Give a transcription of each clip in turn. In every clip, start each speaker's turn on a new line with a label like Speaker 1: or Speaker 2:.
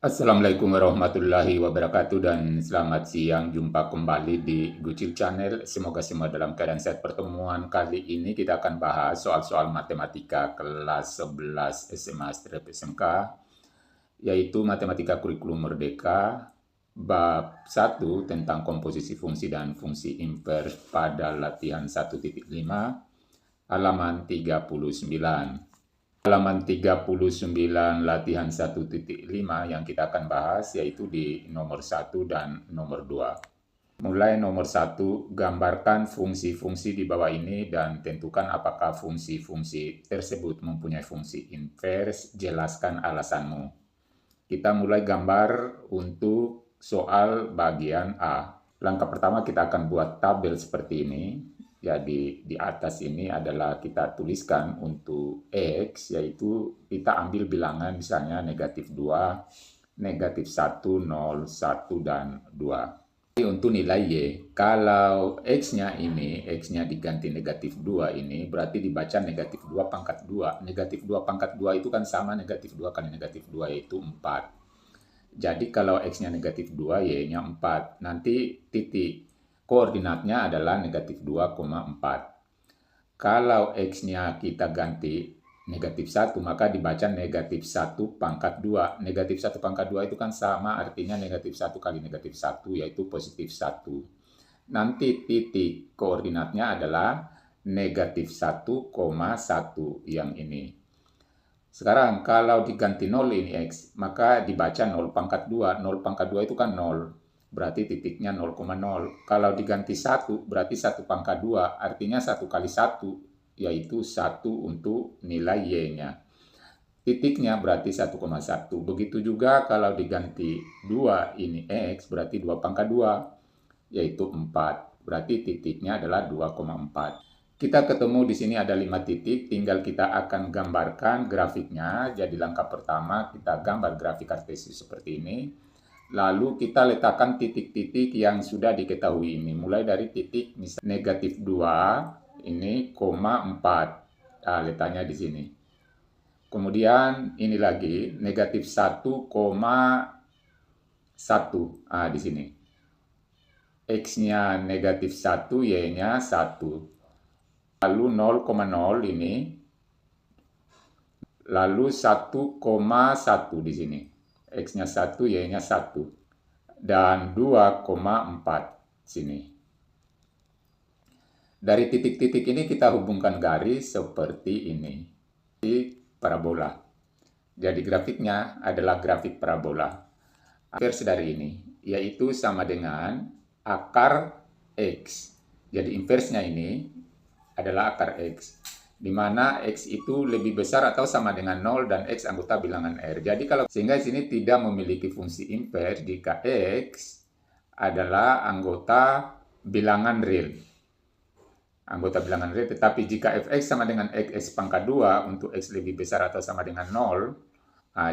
Speaker 1: Assalamualaikum warahmatullahi wabarakatuh dan selamat siang. Jumpa kembali di Gucil Channel. Semoga semua dalam keadaan sehat. Pertemuan kali ini kita akan bahas soal-soal matematika kelas 11 SMA/SMK, yaitu Matematika Kurikulum Merdeka, bab 1 tentang komposisi fungsi dan fungsi invers pada latihan 1.5, halaman 39. Halaman 39 latihan 1.5 yang kita akan bahas yaitu di nomor 1 dan nomor 2. Mulai nomor 1, gambarkan fungsi-fungsi di bawah ini dan tentukan apakah fungsi-fungsi tersebut mempunyai fungsi invers. Jelaskan alasanmu. Kita mulai gambar untuk soal bagian A. Langkah pertama kita akan buat tabel seperti ini. Jadi di atas ini adalah kita tuliskan untuk X, yaitu kita ambil bilangan misalnya negatif 2, negatif 1, 0, 1, dan 2. Jadi untuk nilai Y, kalau X-nya ini, X-nya diganti negatif 2 ini, berarti dibaca negatif 2 pangkat 2. Negatif 2 pangkat 2 itu kan sama negatif 2 kali negatif 2, yaitu 4. Jadi kalau X-nya negatif 2, Y-nya 4. Nanti titik koordinatnya adalah negatif 2,4. Kalau X-nya kita ganti negatif 1, maka dibaca negatif 1 pangkat 2. Negatif 1 pangkat 2 itu kan sama, artinya negatif 1 kali negatif 1, yaitu positif 1. Nanti titik koordinatnya adalah negatif 1,1 yang ini. Sekarang kalau diganti 0 ini X, maka dibaca 0 pangkat 2. 0 pangkat 2 itu kan 0. Berarti titiknya 0,0. Kalau diganti 1, berarti 1 pangkat 2. Artinya 1 kali 1, yaitu 1 untuk nilai Y-nya. Titiknya berarti 1,1. Begitu juga kalau diganti 2 ini X, berarti 2 pangkat 2, yaitu 4. Berarti titiknya adalah 2,4. Kita ketemu di sini ada 5 titik, tinggal kita akan gambarkan grafiknya. Jadi langkah pertama kita gambar grafik kartesius seperti ini. Lalu kita letakkan titik-titik yang sudah diketahui ini. Mulai dari titik misalnya negatif 2, ini koma 4. Nah, letaknya di sini. Kemudian ini lagi negatif 1,1. Nah, di sini. X-nya negatif 1, Y-nya 1. Lalu 0,0 ini, lalu 1,1 di sini. X-nya 1, Y-nya 1. Dan 2,4 sini. Dari titik-titik ini kita hubungkan garis seperti ini. Di parabola. Jadi grafiknya adalah grafik parabola. Invers dari ini, yaitu sama dengan akar X. Jadi inversnya ini adalah akar X, di mana X itu lebih besar atau sama dengan 0 dan X anggota bilangan R. Jadi kalau sehingga di sini tidak memiliki fungsi invers jika X adalah anggota bilangan real. Anggota bilangan real, tetapi jika Fx sama dengan X pangkat 2 untuk X lebih besar atau sama dengan 0,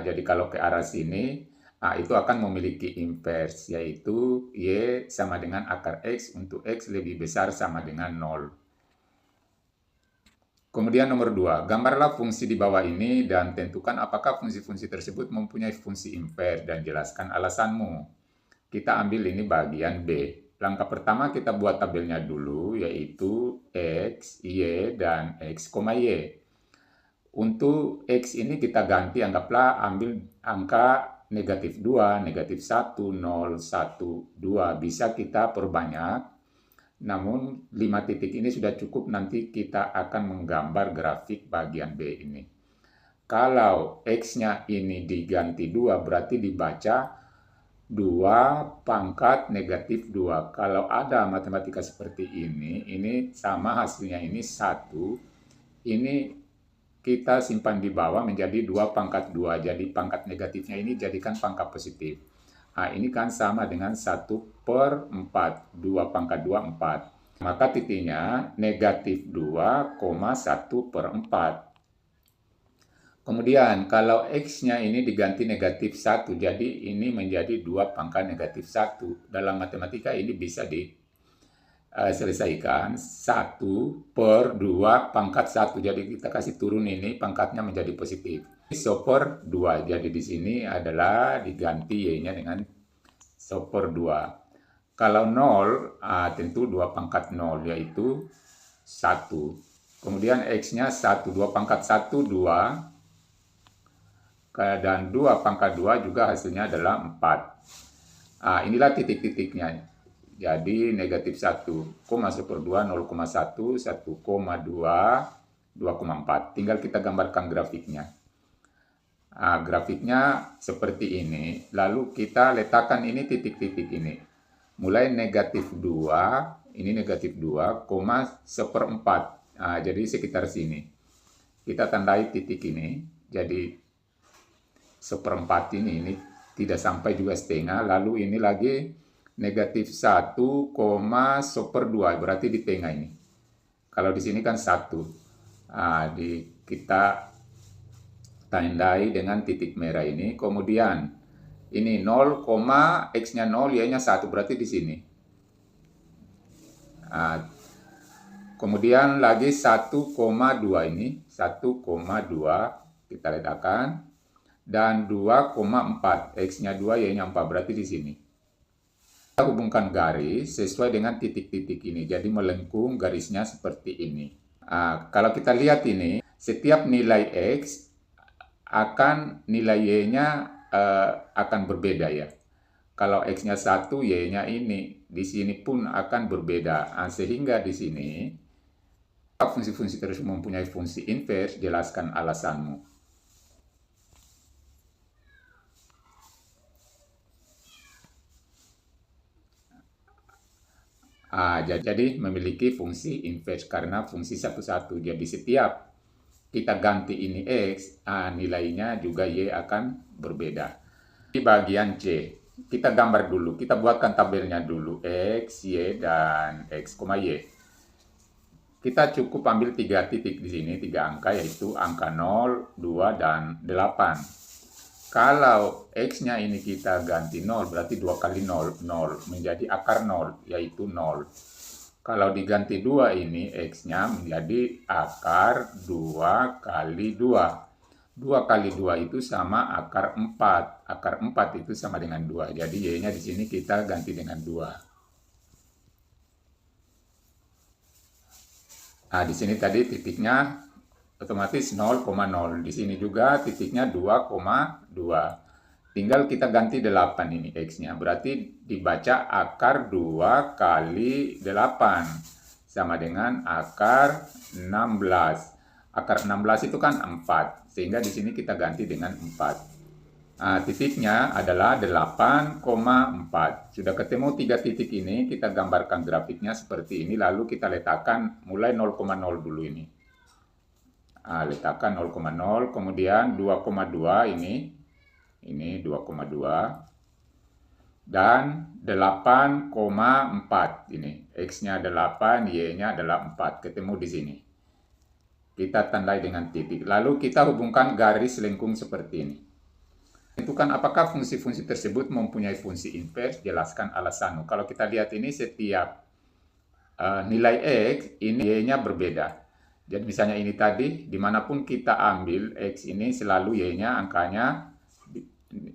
Speaker 1: jadi kalau ke arah sini, itu akan memiliki invers, yaitu Y sama dengan akar X untuk X lebih besar sama dengan 0. Kemudian nomor 2, gambarlah fungsi di bawah ini dan tentukan apakah fungsi-fungsi tersebut mempunyai fungsi invers dan jelaskan alasanmu. Kita ambil ini bagian B. Langkah pertama kita buat tabelnya dulu, yaitu X, Y, dan X, Y. Untuk X ini kita ganti, anggaplah ambil angka negatif 2, negatif 1, 0, 1, 2. Bisa kita perbanyak. Namun 5 titik ini sudah cukup, nanti kita akan menggambar grafik bagian B ini. Kalau X-nya ini diganti 2, berarti dibaca 2 pangkat negatif 2. Kalau ada matematika seperti ini sama hasilnya ini 1. Ini kita simpan di bawah menjadi 2 pangkat 2. Jadi pangkat negatifnya ini jadikan pangkat positif. Ini kan sama dengan 1/4. 2 pangkat 2, 4. Maka titiknya negatif 2,1/4. Kemudian kalau X-nya ini diganti negatif 1, jadi ini menjadi 2 pangkat negatif 1. Dalam matematika ini bisa diselesaikan 1/2 pangkat 1. Jadi kita kasih turun ini, pangkatnya menjadi positif. So/2. Jadi di sini adalah diganti y-nya dengan so/2. Kalau 0, tentu 2 pangkat 0 yaitu 1. Kemudian x-nya 1, 2 pangkat 1, 2. Dan 2 pangkat 2 juga hasilnya adalah 4. Inilah titik-titiknya. Jadi negatif 1, 1/2, 0,1, 1,2, 2,4. Tinggal kita gambarkan grafiknya. Grafiknya seperti ini. Lalu kita letakkan ini titik-titik ini. Mulai negatif 2, ini negatif 2, 1/4. Jadi sekitar sini. Kita tandai titik ini. Jadi 1/4 ini tidak sampai juga setengah. Lalu ini lagi negatif 1, 1/2, berarti di tengah ini. Kalau di sini kan 1. Kita tandai dengan titik merah ini. Kemudian ini 0, x-nya 0, y-nya 1, berarti di sini. Kemudian lagi 1,2 ini, 1,2 kita letakkan. Dan 2,4, x-nya 2, y-nya 4, berarti di sini. Kita hubungkan garis sesuai dengan titik-titik ini, jadi melengkung garisnya seperti ini. Kalau kita lihat ini, setiap nilai x akan nilai y-nya akan berbeda ya. Kalau x-nya 1, y-nya ini, di sini pun akan berbeda. Sehingga di sini, fungsi-fungsi terus mempunyai fungsi invers, jelaskan alasanmu. Jadi memiliki fungsi inverse karena fungsi satu-satu. Jadi setiap kita ganti ini x, nilainya juga y akan berbeda. Di bagian C, kita gambar dulu. Kita buatkan tabelnya dulu. X, y, dan x, y. Kita cukup ambil 3 titik di sini, 3 angka, yaitu angka 0, 2, dan 8. Kalau x-nya ini kita ganti 0, berarti 2 kali 0, 0. Menjadi akar 0, yaitu 0. Kalau diganti 2 ini, x-nya menjadi akar 2 kali 2. 2 kali 2 itu sama akar 4. Akar 4 itu sama dengan 2. Jadi y-nya di sini kita ganti dengan 2. Di sini tadi titiknya otomatis 0,0. Di sini juga titiknya 2,2. Tinggal kita ganti 8 ini x-nya. Berarti dibaca akar 2 kali 8 sama dengan akar 16. Akar 16 itu kan 4. Sehingga di sini kita ganti dengan 4. Titiknya adalah 8,4. Sudah ketemu 3 titik ini, kita gambarkan grafiknya seperti ini. Lalu kita letakkan mulai 0,0 dulu ini. Letakkan 0,0, kemudian 2,2 ini 2,2 dan 8,4 ini. X-nya 8, Y-nya adalah 4. Ketemu di sini. Kita tandai dengan titik. Lalu kita hubungkan garis lengkung seperti ini. Tentukan apakah fungsi-fungsi tersebut mempunyai fungsi invers, jelaskan alasanmu. Kalau kita lihat ini setiap nilai X, ini Y-nya berbeda. Jadi misalnya ini tadi, dimanapun kita ambil X ini selalu Y-nya angkanya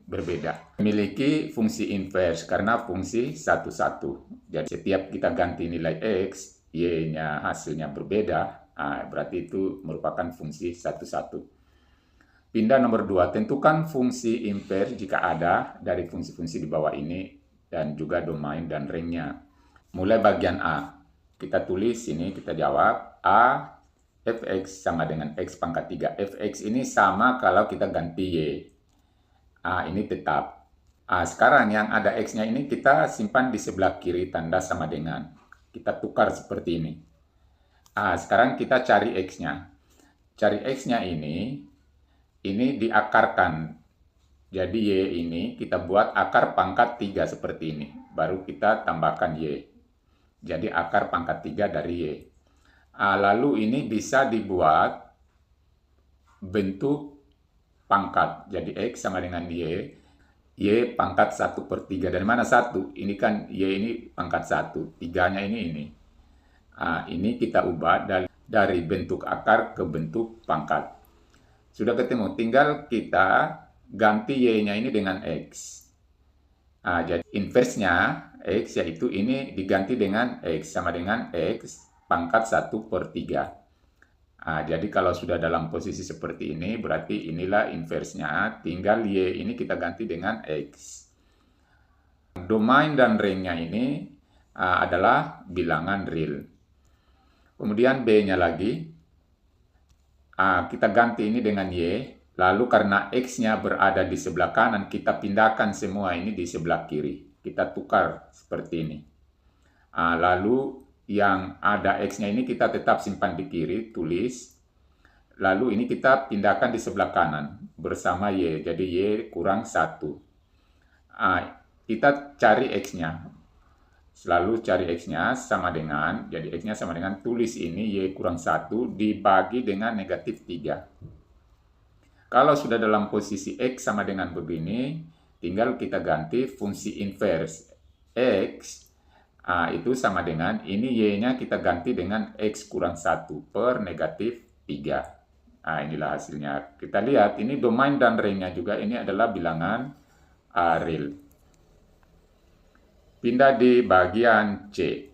Speaker 1: berbeda. Memiliki fungsi inverse karena fungsi satu-satu. Jadi setiap kita ganti nilai X, Y-nya hasilnya berbeda, berarti itu merupakan fungsi satu-satu. Pindah nomor 2, tentukan fungsi inverse jika ada dari fungsi-fungsi di bawah ini dan juga domain dan range-nya. Mulai bagian A. Kita tulis sini, kita jawab A fx sama dengan x pangkat 3. Fx ini sama kalau kita ganti y. Ini tetap. Sekarang yang ada x-nya ini kita simpan di sebelah kiri tanda sama dengan. Kita tukar seperti ini. Sekarang kita cari x-nya. Cari x-nya ini diakarkan. Jadi y ini kita buat akar pangkat 3 seperti ini. Baru kita tambahkan y. Jadi akar pangkat 3 dari y. Lalu ini bisa dibuat bentuk pangkat. Jadi X sama dengan Y. Y pangkat 1/3. Dari mana 1? Ini kan Y ini pangkat 1. 3-nya ini. Ini kita ubah dari bentuk akar ke bentuk pangkat. Sudah ketemu, tinggal kita ganti Y-nya ini dengan X. Jadi inversnya X yaitu ini diganti dengan X sama dengan X pangkat 1/3. Jadi kalau sudah dalam posisi seperti ini, berarti inilah inversnya, tinggal Y ini kita ganti dengan X. Domain dan range-nya ini adalah bilangan real. Kemudian B-nya lagi, kita ganti ini dengan Y, lalu karena X-nya berada di sebelah kanan, kita pindahkan semua ini di sebelah kiri. Kita tukar seperti ini. Lalu yang ada X-nya ini kita tetap simpan di kiri, tulis. Lalu ini kita pindahkan di sebelah kanan bersama Y, jadi Y kurang 1. Kita cari X-nya. Selalu cari X-nya sama dengan, jadi X-nya sama dengan tulis ini Y kurang 1 dibagi dengan negatif 3. Kalau sudah dalam posisi X sama dengan begini, tinggal kita ganti fungsi inverse X, itu sama dengan, ini Y-nya kita ganti dengan X kurang 1 per negatif 3. Inilah hasilnya. Kita lihat, ini domain dan range-nya juga, ini adalah bilangan real. Pindah di bagian C.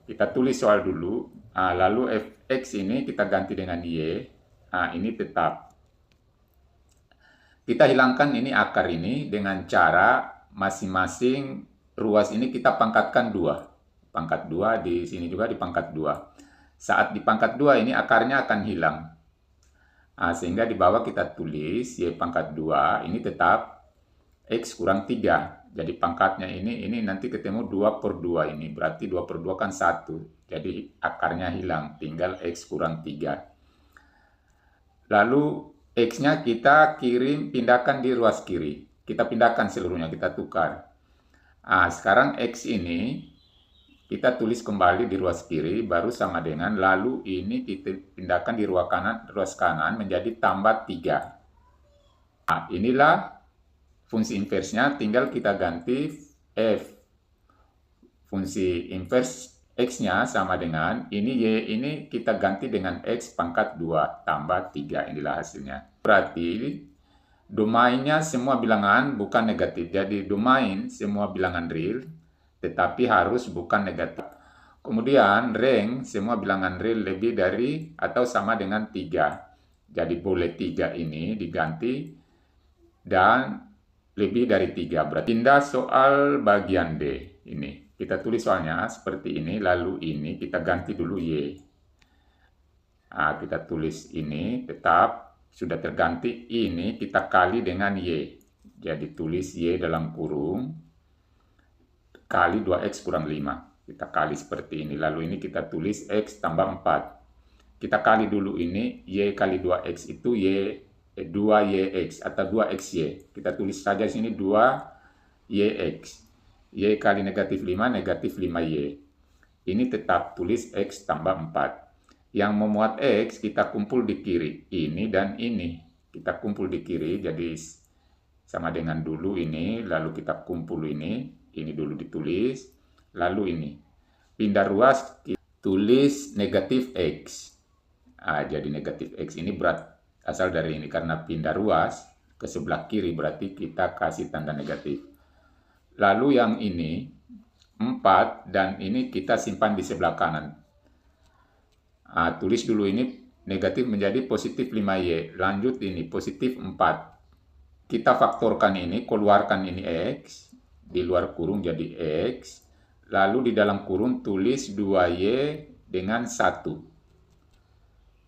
Speaker 1: Kita tulis soal dulu, lalu Fx ini kita ganti dengan Y, ini tetap. Kita hilangkan ini akar ini dengan cara masing-masing ruas ini kita pangkatkan 2. Pangkat 2 di sini juga dipangkat 2. Saat di pangkat 2 ini akarnya akan hilang. Sehingga di bawah kita tulis Y pangkat 2 ini tetap X kurang 3. Jadi pangkatnya ini nanti ketemu 2/2 ini. Berarti 2/2 kan 1. Jadi akarnya hilang. Tinggal X kurang 3. Lalu X-nya kita pindahkan di ruas kiri. Kita pindahkan seluruhnya, kita tukar. Sekarang X ini kita tulis kembali di ruas kiri, baru sama dengan, lalu ini kita pindahkan di ruas kanan menjadi tambah 3. Inilah fungsi inversnya, tinggal kita ganti F. Fungsi inverse X-nya sama dengan, ini Y ini kita ganti dengan X pangkat 2 tambah 3. Inilah hasilnya. Berarti domainnya semua bilangan bukan negatif. Jadi domain semua bilangan real, tetapi harus bukan negatif. Kemudian range semua bilangan real lebih dari atau sama dengan 3. Jadi boleh 3 ini diganti dan lebih dari 3. Berarti pindah soal bagian D ini. Kita tulis soalnya seperti ini, lalu ini kita ganti dulu Y. Kita tulis ini tetap sudah terganti, ini kita kali dengan Y. Jadi tulis Y dalam kurung kali 2X kurang 5. Kita kali seperti ini. Lalu ini kita tulis X tambah 4. Kita kali dulu ini, Y kali 2X itu 2YX atau 2XY. Kita tulis saja di sini 2YX. Y kali negatif 5, negatif 5Y. Ini tetap tulis X tambah 4. Yang memuat X kita kumpul di kiri. Ini dan ini. Kita kumpul di kiri, jadi sama dengan dulu ini, lalu kita kumpul ini dulu ditulis, lalu ini. Pindah ruas, tulis negatif X. Jadi negatif X ini berat asal dari ini, karena pindah ruas ke sebelah kiri berarti kita kasih tanda negatif. Lalu yang ini 4 dan ini kita simpan di sebelah kanan. Tulis dulu ini negatif menjadi positif 5Y. Lanjut ini positif 4. Kita faktorkan ini, keluarkan ini X, di luar kurung jadi X. Lalu di dalam kurung tulis 2Y dengan 1.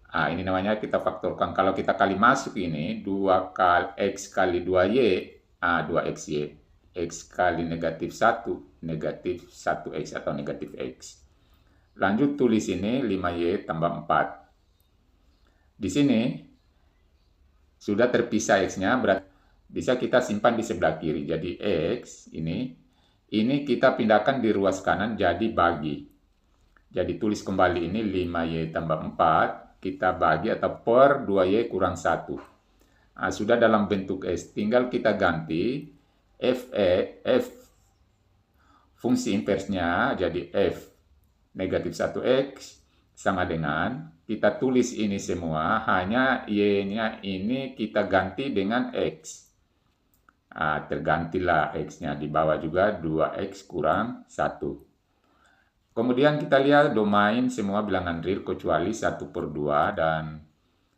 Speaker 1: Ini namanya kita faktorkan. Kalau kita kali masuk ini, 2 kali X kali 2Y, 2XY. X kali negatif 1, negatif 1X atau negatif X. Lanjut tulis ini 5Y tambah 4. Di sini sudah terpisah X-nya, berarti bisa kita simpan di sebelah kiri. Jadi X ini kita pindahkan di ruas kanan jadi bagi. Jadi tulis kembali ini 5Y tambah 4. Kita bagi atau per 2Y kurang 1. Sudah dalam bentuk S, tinggal kita ganti F fungsi inversnya jadi F negatif 1X sama dengan kita tulis ini semua, hanya Y-nya ini kita ganti dengan X. Nah, tergantilah X-nya, di bawah juga 2X kurang 1. Kemudian kita lihat domain semua bilangan real kecuali 1/2 dan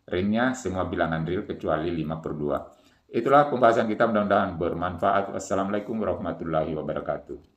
Speaker 1: ringnya semua bilangan real kecuali 5/2. Itulah pembahasan kita, mudah-mudahan bermanfaat. Wassalamualaikum warahmatullahi wabarakatuh.